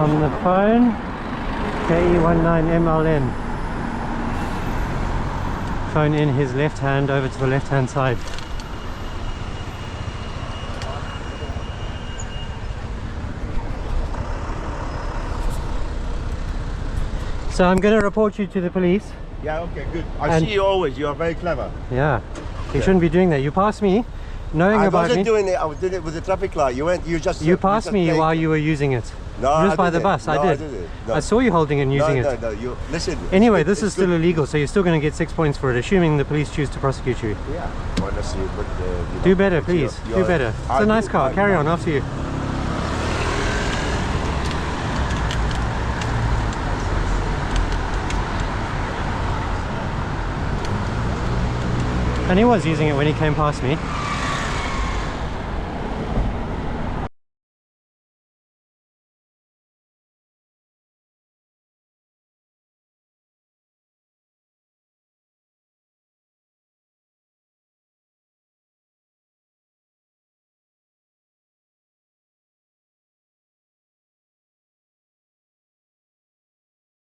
from the phone. KE19MLN. Phone in his left hand over to the left hand side. So I'm going to report you to the police. Yeah, okay, good. I see you always. You are very clever. Yeah. You shouldn't be doing that. You passed me knowing about me. I wasn't doing it. I was doing it with the traffic light. You passed me while you were using it. No, just by the bus. I did. No. I saw you holding it and using it. No. You listen. Anyway, this is still illegal, so you're still going to get 6 points for it, assuming the police choose to prosecute you. Yeah. Honestly, but do better, please. Do better. It's a nice car. Carry on. After you. And he was using it when he came past me.